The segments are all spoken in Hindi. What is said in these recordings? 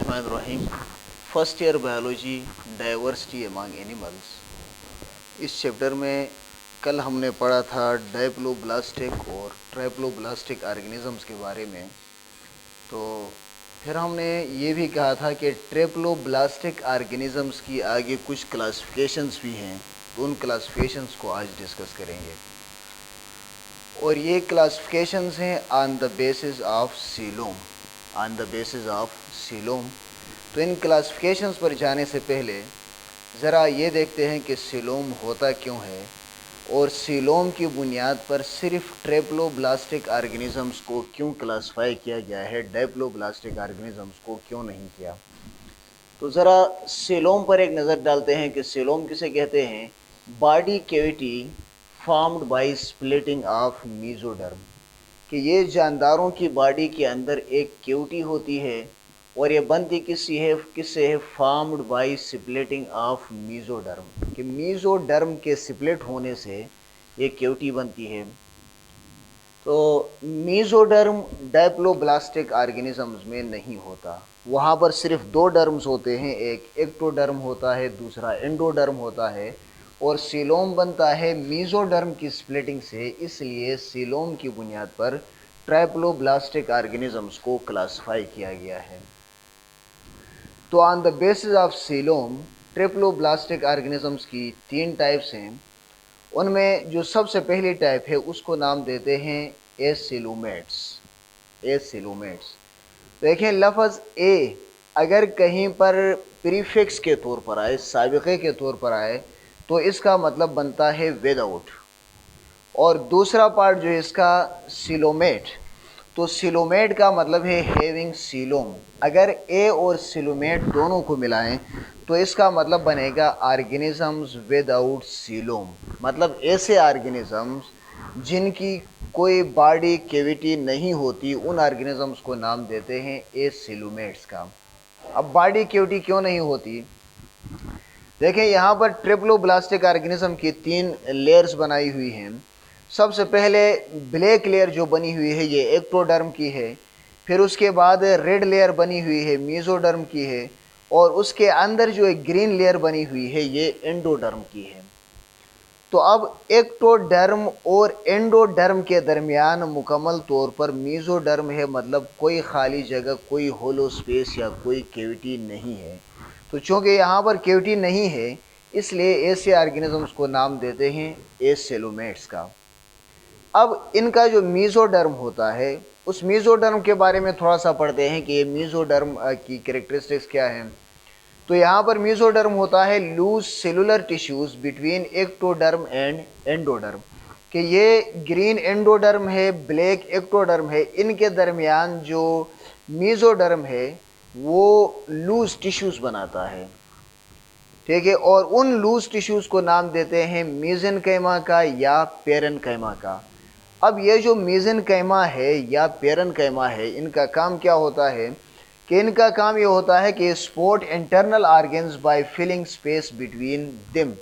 बिस्मिल्लाहिर्रहमानिर्रहीम। First year biology diversity among animals. इस चैप्टर में कल हमने पढ़ा था डायप्लोब्लास्टिक और ट्राइप्लोब्लास्टिक ऑर्गेनिजम्स के बारे में। तो फिर हमने ये भी कहा था कि ट्राइप्लोब्लास्टिक ऑर्गेनिजम्स की आगे कुछ क्लासिफिकेशंस भी हैं, तो उन क्लासिफिकेशंस को आज डिस्कस करेंगे। और ये क्लासिफिकेशंस हैं on the basis of coelom. तो इन क्लासिफिकेशंस पर जाने से पहले ज़रा ये देखते हैं कि सीलोम होता क्यों है और सीलोम की बुनियाद पर सिर्फ ट्राइप्लोब्लास्टिक ऑर्गेनिजम्स को क्यों क्लासिफाई किया गया है, डायप्लोब्लास्टिक ऑर्गेनिजम्स को क्यों नहीं किया। तो ज़रा सीलोम पर एक नज़र डालते हैं कि सीलोम किसे कहते हैं। Body cavity formed by splitting of mesoderm, कि ये जानदारों की बॉडी के अंदर एक कैविटी होती है और ये बनती किससे है, formed by splitting of mesoderm, कि मेसोडर्म के स्प्लिट होने से ये कैविटी बनती है। तो मेसोडर्म डायप्लोब्लास्टिक ऑर्गेनिजम्स में नहीं होता, वहाँ पर सिर्फ दो डर्म्स होते हैं, एक एक्टोडर्म होता है, दूसरा एंडोडर्म होता है। और सीलोम बनता है मेसोडर्म की स्प्लिटिंग से, इसलिए सीलोम की बुनियाद पर ट्राइप्लोब्लास्टिक ऑर्गेनिजम्स को क्लासिफाई किया गया है। तो on the basis of coelom triploblastic organisms की तीन टाइप्स हैं। उनमें जो सबसे पहली टाइप है उसको नाम देते हैं एसिलोमेट्स। देखें, लफ्ज़ ए अगर कहीं पर प्रीफिक्स के तौर पर आए, साबिक़े के तौर पर आए, तो इसका मतलब बनता है विदाउट। और दूसरा पार्ट जो है इसका सिलोमेट, तो सिलोमेट का मतलब है हैविंग सीलोम। अगर ए और सिलोमेट दोनों को मिलाएं तो इसका मतलब बनेगा ऑर्गेनिजम्स विदाउट सीलोम, मतलब ऐसे ऑर्गेनिजम्स जिनकी कोई बॉडी कैविटी नहीं होती, उन ऑर्गेनिजम्स को नाम देते हैं एसिलोमेट्स का। अब बॉडी कैविटी क्यों नहीं होती, देखें यहाँ पर ट्राइप्लोब्लास्टिक ऑर्गेनिज्म की तीन लेयर्स बनाई हुई हैं। सबसे पहले ब्लैक लेयर जो बनी हुई है ये एक्टोडर्म की है, फिर उसके बाद रेड लेयर बनी हुई है मेसोडर्म की है, और उसके अंदर जो एक ग्रीन लेयर बनी हुई है ये एंडोडर्म की है। तो अब एक्टोडर्म और एंडोडर्म के दरमियान मुकम्मल तौर पर मेसोडर्म है, मतलब कोई खाली जगह, कोई होलो स्पेस या कोई कैविटी नहीं है। तो चूँकि यहाँ पर कैविटी नहीं है इसलिए ऐसे ऑर्गेनिजम्स को नाम देते हैं एसिलोमेट्स का। अब इनका जो मेसोडर्म होता है उस मेसोडर्म के बारे में थोड़ा सा पढ़ते हैं कि ये मेसोडर्म की कैरेक्टरिस्टिक्स क्या हैं। तो यहाँ पर मेसोडर्म होता है loose cellular tissues between ectoderm and endoderm, कि ये ग्रीन एंडोडर्म है, ब्लैक एक्टोडर्म है, इनके दरमियान जो मेसोडर्म है वो लूज टिश्यूज बनाता है, ठीक है। और उन लूज टिश्यूज को नाम देते हैं मेसेनकाइमा का या पेरेनकाइमा का। अब ये जो मेसेनकाइमा है या पेरेनकाइमा है, इनका काम क्या होता है, कि इनका काम ये होता है कि support internal organs by filling space between them,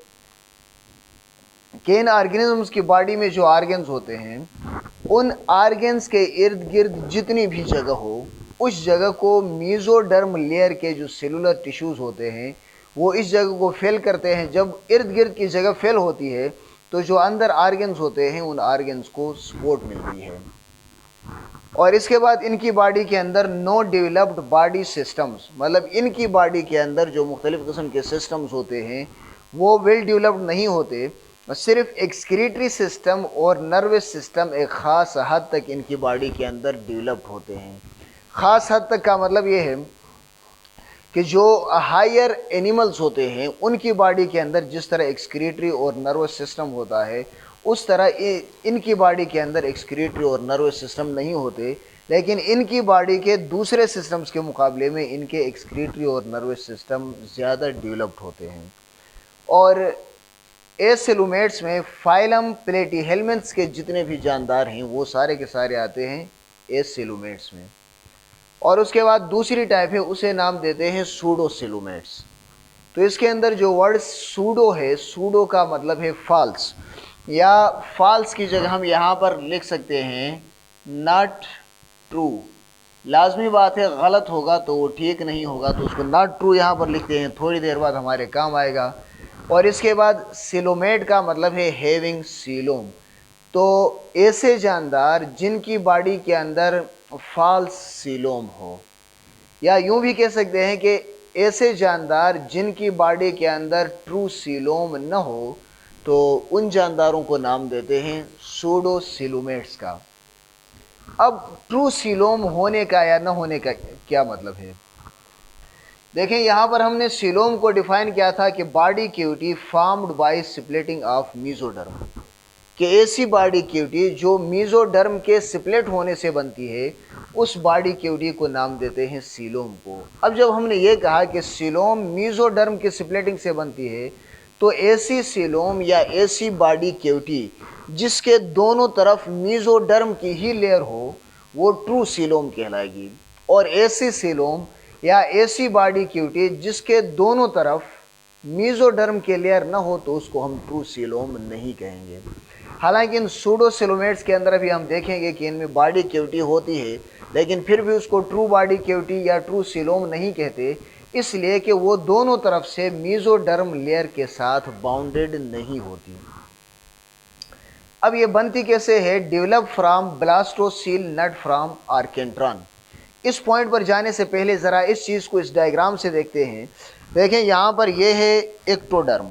कि इन ऑर्गेनिजम्स की बॉडी में जो ऑर्गन्स होते हैं उन ऑर्गन्स के इर्द गिर्द जितनी भी जगह हो, उस जगह को मेसोडर्म लेयर के जो सेलुलर टिश्यूज होते हैं वो इस जगह को फिल करते हैं। जब इर्द गिर्द की जगह फिल होती है तो जो अंदर ऑर्गन्स होते हैं उन ऑर्गन्स को सपोर्ट मिलती है। और इसके बाद इनकी बॉडी के अंदर नो डेवलप्ड बॉडी सिस्टम्स, मतलब इनकी बॉडी के अंदर जो मुख्तलिफ़ किस्म के सिस्टम्स होते हैं वो वेल डेवलप्ड नहीं होते, सिर्फ एक्सक्रीटरी सिस्टम और नर्वस सिस्टम एक ख़ास हद तक इनकी बॉडी के अंदर डेवलप्ड होते हैं। ख़ास हद तक का मतलब ये है कि जो हायर एनिमल्स होते हैं उनकी बॉडी के अंदर जिस तरह एक्सक्रीटरी और नर्वस सिस्टम होता है उस तरह इनकी बॉडी के अंदर एक्सक्रीटरी और नर्वस सिस्टम नहीं होते, लेकिन इनकी बॉडी के दूसरे सिस्टम्स के मुकाबले में इनके एक्सक्रीटरी और नर्वस सिस्टम ज़्यादा डेवलप्ड होते हैं। और एसिलोमेट्स में फाइलम प्लेटीहेल्मिन्थ्स के जितने भी जानदार हैं वो सारे के सारे आते हैं एसिलोमेट्स में। और उसके बाद दूसरी टाइप है उसे नाम देते हैं सूडोसिलोमेट्स। तो इसके अंदर जो वर्ड सूडो है, सूडो का मतलब है फॉल्स, या फॉल्स की जगह हम यहाँ पर लिख सकते हैं नॉट ट्रू, लाजमी बात है, गलत होगा तो वो ठीक नहीं होगा, तो उसको नॉट ट्रू यहाँ पर लिखते हैं, थोड़ी देर बाद हमारे काम आएगा। और इसके बाद सीलोमेट का मतलब है हैविंग सीलोम, तो ऐसे जानदार जिनकी बॉडी के अंदर फॉल्स सीलोम हो, या यूं भी कह सकते हैं कि ऐसे जानदार जिनकी बॉडी के अंदर ट्रू सीलोम न हो, तो उन जानदारों को नाम देते हैं सूडो सीलोमेट्स का। अब ट्रू सीलोम होने का या न होने का क्या मतलब है? देखें, यहाँ पर हमने सीलोम को डिफाइन किया था कि body cavity formed by splitting of mesoderm, कि ऐसी बॉडी कैविटी जो मेसोडर्म के स्प्लिट होने से बनती है, उस बॉडी कैविटी को नाम देते हैं सीलोम को। अब जब हमने ये कहा कि सीलोम मेसोडर्म के स्प्लिटिंग से बनती है, तो ऐसी सीलोम या ऐसी बॉडी कैविटी जिसके दोनों तरफ मेसोडर्म की ही लेयर हो, वो ट्रू सीलोम कहलाएगी। और ऐसी सीलोम या ऐसी बॉडी कैविटी जिसके दोनों तरफ मेसोडर्म के लेयर न हो, तो उसको हम ट्रू सीलोम नहीं कहेंगे। हालांकि इन सूडो सीलोमेट्स के अंदर भी हम देखेंगे कि इनमें बॉडी कैविटी होती है, लेकिन फिर भी उसको ट्रू बॉडी कैविटी या ट्रू सीलोम नहीं कहते, इसलिए कि वो दोनों तरफ से मेसोडर्म लेयर के साथ बाउंडेड नहीं होती। अब ये बनती कैसे है? Develop from blastocoel not from archenteron. इस पॉइंट पर जाने से पहले ज़रा इस चीज़ को इस डायग्राम से देखते हैं। देखें, यहाँ पर ये है एक्टोडर्म,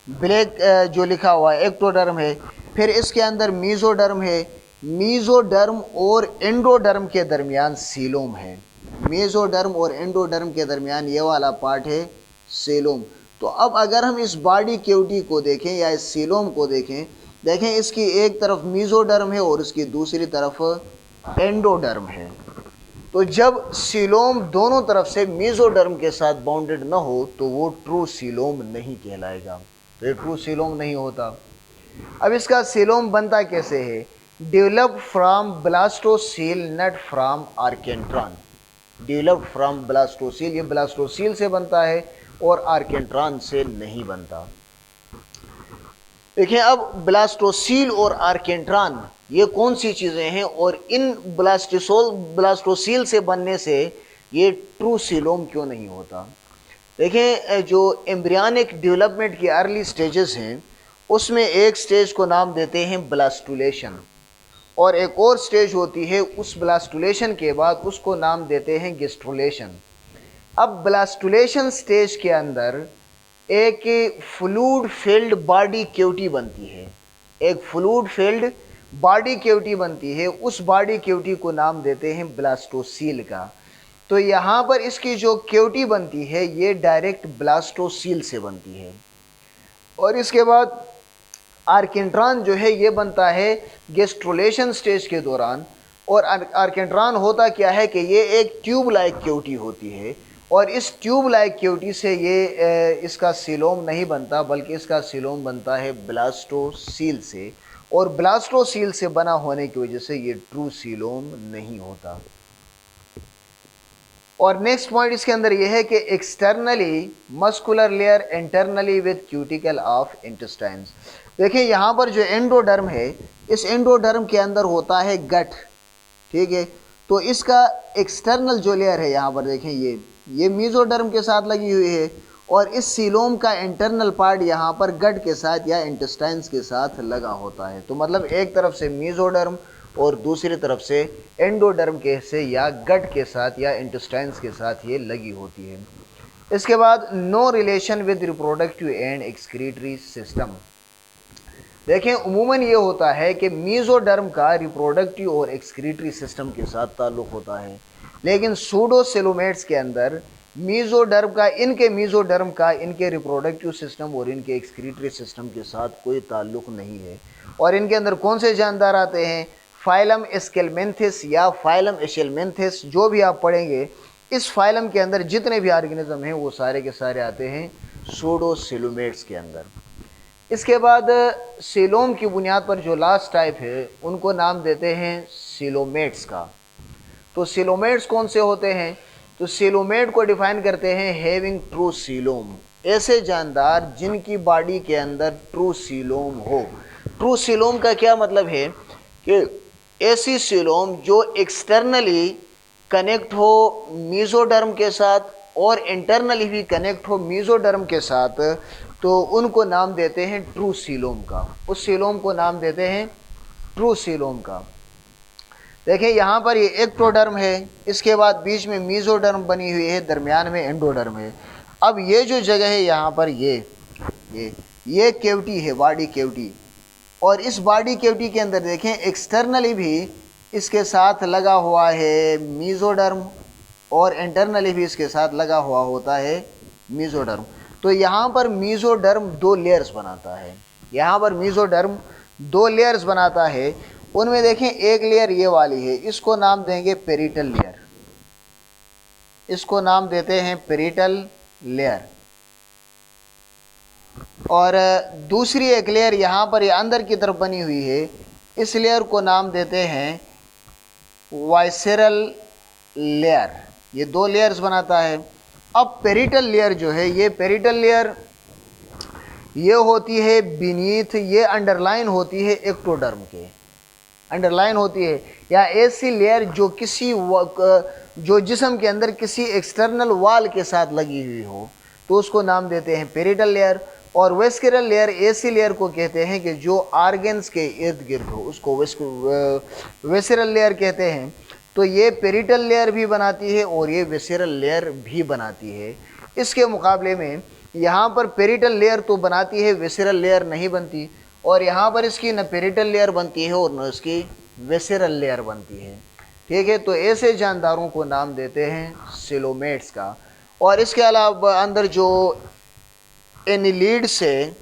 ब्लैक जो लिखा हुआ है एक्टोडर्म है, फिर इसके अंदर मेसोडर्म है, मेसोडर्म और एंडोडर्म के दरमियान सीलोम है, मेसोडर्म और एंडोडर्म के दरमियान ये वाला पार्ट है सीलोम। तो अब अगर हम इस बॉडी कैविटी को देखें या इस सीलोम को देखें, इसकी एक तरफ मेसोडर्म है और इसकी दूसरी तरफ एंडोडर्म है। तो जब सीलोम दोनों तरफ से मेसोडर्म के साथ बाउंडेड ना हो, तो वो ट्रू सीलोम नहीं कहलाएगा, तो ये ट्रू सीलोम नहीं होता। अब इसका सीलोम बनता कैसे है? Develop from blastocoel not from archenteron. Develop from blastocoel, ये ब्लास्टोसील से बनता है और आर्केंट्रॉन से नहीं बनता। देखिए, अब ब्लास्टोसील और आर्केंट्रॉन ये कौन सी चीज़ें हैं, और इन ब्लास्टोसील से बनने से ये ट्रू सीलोम क्यों नहीं होता? देखें, जो एम्ब्रियनिक डेवलपमेंट की अर्ली स्टेजेस हैं, उसमें एक स्टेज को नाम देते हैं ब्लास्टुलेशन, और एक और स्टेज होती है उस ब्लास्टुलेशन के बाद उसको नाम देते हैं गेस्ट्रुलेशन। अब ब्लास्टुलेशन स्टेज के अंदर एक फ्लूइड फिल्ड बॉडी कैविटी बनती है, एक फ्लूइड फिल्ड बॉडी कैविटी बनती है, उस बॉडी कैविटी को नाम देते हैं ब्लास्टोसील का। तो यहाँ पर इसकी जो कैविटी बनती है ये डायरेक्ट ब्लास्टोसील से बनती है। और इसके बाद आर्केंट्रॉन जो है ये बनता है गेस्ट्रुलेशन स्टेज के दौरान। और आर्केंट्रॉन होता क्या है कि ये एक ट्यूब लाइक कैविटी होती है, और इस ट्यूब लाइक कैविटी से ये इसका सीलोम नहीं बनता, बल्कि इसका सीलोम बनता है ब्लास्टोसील से, और ब्लास्टोसील से बना होने की वजह से ये ट्रू सीलोम नहीं होता। और नेक्स्ट पॉइंट इसके अंदर ये है कि externally muscular layer internally with cuticle of intestines. देखिए, यहाँ पर जो एंडोडर्म है, इस एंडोडर्म के अंदर होता है गट, ठीक है। तो इसका एक्सटर्नल जो लेयर है यहाँ पर देखें, ये मेसोडर्म के साथ लगी हुई है, और इस सीलोम का इंटरनल पार्ट यहाँ पर गट के साथ या इंटेस्टाइन्स के साथ लगा होता है। तो मतलब एक तरफ से मेसोडर्म और दूसरी तरफ से एंडोडर्म के से या गट के साथ या इंटेस्टाइन्स के साथ ये लगी होती है। इसके बाद no relation with reproductive and excretory system. देखें, उमूमन ये होता है कि मेसोडर्म का रिप्रोडक्टिव और एक्सक्रीटरी सिस्टम के साथ ताल्लुक़ होता है, लेकिन सूडो सीलोमेट्स के अंदर मेसोडर्म का इनके रिप्रोडक्टिव सिस्टम और इनके एक्सक्रीटरी सिस्टम के साथ कोई ताल्लुक़ नहीं है। और इनके अंदर कौन से जानदार आते हैं? फाइलम एस्केलमेंथिस या फाइलम एशेलमेंथिस, जो भी आप पढ़ेंगे, इस फाइलम के अंदर जितने भी ऑर्गेनिज्म हैं वो सारे के सारे आते हैं सूडो सीलोमेट्स के अंदर। इसके बाद सीलोम की बुनियाद पर जो लास्ट टाइप है उनको नाम देते हैं सीलोमेट्स का। तो सीलोमेट्स कौन से होते हैं? तो सीलोमेट को डिफाइन करते हैं हैविंग ट्रू सीलोम, ऐसे जानदार जिनकी बॉडी के अंदर ट्रू सीलोम हो। ट्रू सीलोम का क्या मतलब है कि ऐसी सीलोम जो एक्सटर्नली कनेक्ट हो मीजोडर्म के साथ और इंटरनली भी कनेक्ट हो मीजोडर्म के साथ, तो उनको नाम देते हैं ट्रू सीलोम का। उस सीलोम को नाम देते हैं ट्रू सीलोम का। देखिए यहाँ पर ये एक्टोडर्म है, इसके बाद बीच में मीजोडर्म बनी हुई है, दरमियान में एंडोडर्म है। अब ये जो जगह है यहाँ पर ये कैविटी है, बॉडी कैविटी, और इस बॉडी कैविटी के अंदर देखें एक्सटर्नली भी इसके साथ लगा हुआ है मीजोडर्म और इंटरनली भी इसके साथ लगा हुआ होता है मीजोडर्म। तो यहाँ पर मीजोडर्म दो लेयर्स बनाता है, यहाँ पर मीजोडर्म दो लेयर्स बनाता है। उनमें देखें एक लेयर ये वाली है, इसको नाम देंगे पेरिटल लेयर, इसको नाम देते हैं पेरिटल लेयर। और दूसरी एक लेयर यहाँ पर ये अंदर की तरफ बनी हुई है, इस लेयर को नाम देते हैं वाइसेरल लेयर। ये दो लेयर्स बनाता है। अब पेरिटल लेयर जो है, ये पेरिटल लेयर ये होती है बीनीथ, ये अंडरलाइन होती है एक्टोडर्म के, अंडरलाइन होती है, या ऐसी लेयर जो किसी जो जिस्म के अंदर किसी एक्सटर्नल वॉल के साथ लगी हुई हो, तो उसको नाम देते हैं पेरिटल लेयर। और वेस्कुलर लेयर ऐसी लेयर को कहते हैं कि जो आर्गन्स के इर्द गिर्द हो, उसको वेस्कुलर लेयर कहते हैं। तो ये पेरिटल लेयर भी बनाती है और ये वेस्कुलर लेयर भी बनाती है। इसके मुकाबले में यहाँ पर पेरिटल लेयर तो बनाती है, वेस्कुलर लेयर नहीं बनती, और यहाँ पर इसकी न पेरिटल लेयर बनती है और न इसकी वेस्कुलर लेयर बनती है। ठीक है, तो ऐसे जानदारों को नाम देते हैं सिलोमेट्स का। और इसके अलावा अंदर जो एनिलीड से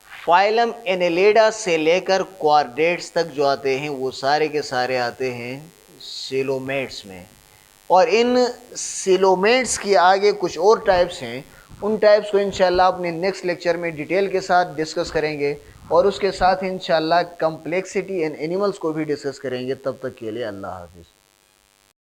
फाइलम एनेलिडा से लेकर क्वाड्रेट्स तक जो आते हैं वो सारे के सारे आते हैं सिलोमेट्स में। और इन सिलोमेट्स की आगे कुछ और टाइप्स हैं, उन टाइप्स को इंशाल्लाह अपने नेक्स्ट लेक्चर में डिटेल के साथ डिस्कस करेंगे, और उसके साथ इंशाल्लाह कम्प्लेक्सिटी इन एनिमल्स को भी डिस्कस करेंगे। तब तक के लिए अल्लाह हाफिज़।